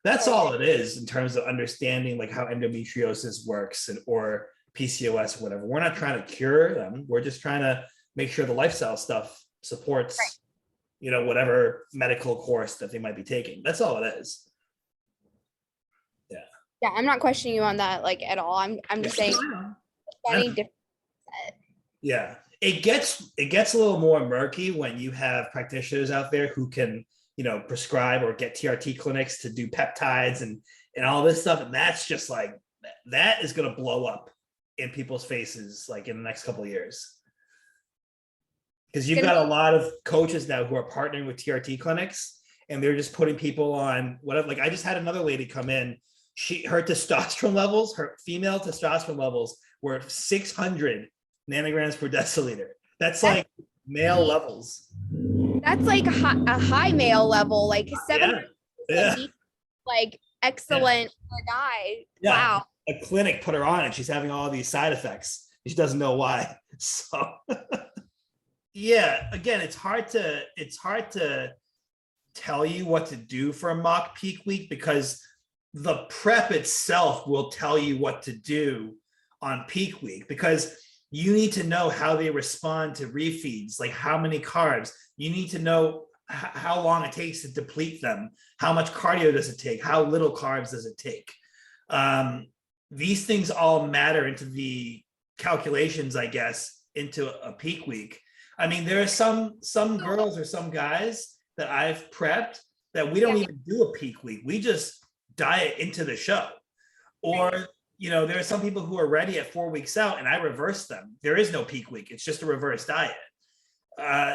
That's all it is in terms of understanding like how endometriosis works or PCOS or whatever. We're not trying to cure them. We're just trying to make sure the lifestyle stuff supports, whatever medical course that they might be taking. That's all it is. Yeah. Yeah, I'm not questioning you on that like at all. I'm just saying funny different. Yeah. It gets a little more murky when you have practitioners out there who can, prescribe or get TRT clinics to do peptides and all this stuff. And that's just like, that is going to blow up in people's faces, like in the next couple of years. Because you've got a lot of coaches now who are partnering with TRT clinics and they're just putting people on whatever. Like I just had another lady come in. Her testosterone levels, her female testosterone levels were 600 nanograms per deciliter. That's like male levels. That's like a high male level, like 700, like excellent guy. Yeah. Wow. A clinic put her on and she's having all these side effects. She doesn't know why. So yeah, again, it's hard to tell you what to do for a mock peak week because the prep itself will tell you what to do on peak week, because you need to know how they respond to refeeds, like how many carbs. You need to know how long it takes to deplete them. How much cardio does it take? How little carbs does it take? These things all matter into the calculations, I guess, into a peak week. I mean, there are some girls or some guys that I've prepped that we don't even do a peak week. We just diet into the show. Or there are some people who are ready at 4 weeks out and I reverse them. There is no peak week. It's just a reverse diet.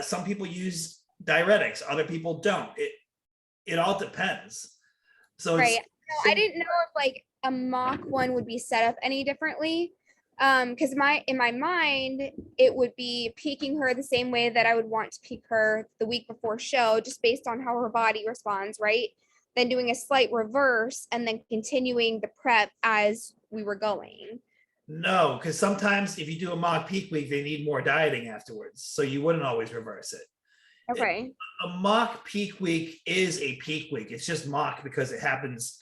Some people use diuretics. Other people don't. It all depends. So right. I didn't know if like a mock one would be set up any differently. Because in my mind, it would be peaking her the same way that I would want to peak her the week before show, just based on how her body responds, right? Then doing a slight reverse and then continuing the prep as we were going. No, because sometimes if you do a mock peak week, they need more dieting afterwards. So you wouldn't always reverse it. Okay. A mock peak week is a peak week. It's just mock because it happens,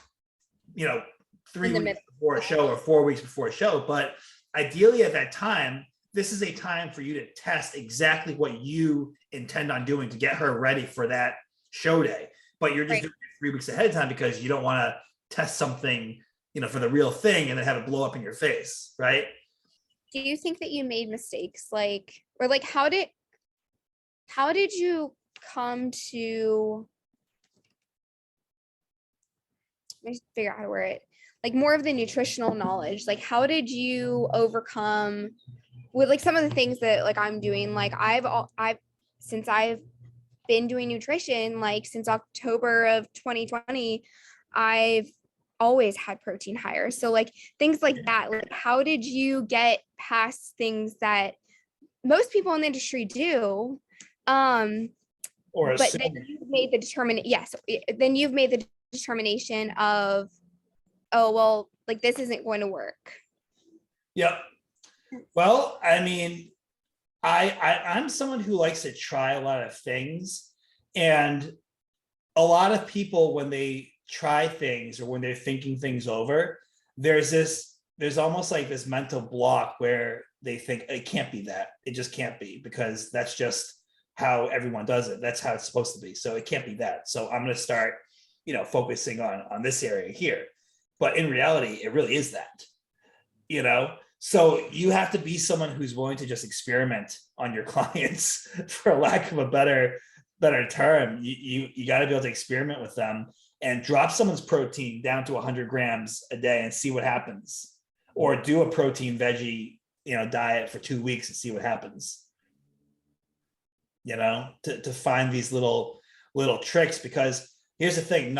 3 weeks before a show or 4 weeks before a show. But ideally at that time, this is a time for you to test exactly what you intend on doing to get her ready for that show day. But you're just doing it 3 weeks ahead of time because you don't want to test something, for the real thing and then have it blow up in your face, right? Do you think that you made mistakes? How did you come to, let me figure out how to word it, like more of the nutritional knowledge? Like, how did you overcome with like some of the things that like I'm doing? Like since I've been doing nutrition, like since October of 2020, I've always had protein higher. So like things like that, like how did you get past things that most people in the industry do? But then you've made the determination of, oh, well, like this isn't going to work. Yep. Well, I mean, I'm someone who likes to try a lot of things, and a lot of people, when they try things or when they're thinking things over, there's almost like this mental block where they think it can't be that. It just can't be, because that's just how everyone does it. That's how it's supposed to be. So it can't be that. So I'm going to start, focusing on this area here. But in reality, it really is that, So you have to be someone who's willing to just experiment on your clients, for lack of a better term. You got to be able to experiment with them and drop someone's protein down to 100 grams a day and see what happens, or do a protein veggie, diet for 2 weeks and see what happens, to find these little tricks, because here's the thing,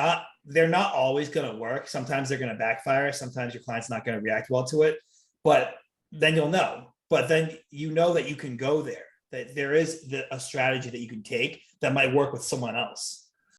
they're not always going to work. Sometimes they're going to backfire. Sometimes your client's not going to react well to it, but then you'll know. But then that you can go there, that there is a strategy that you can take that might work with someone else.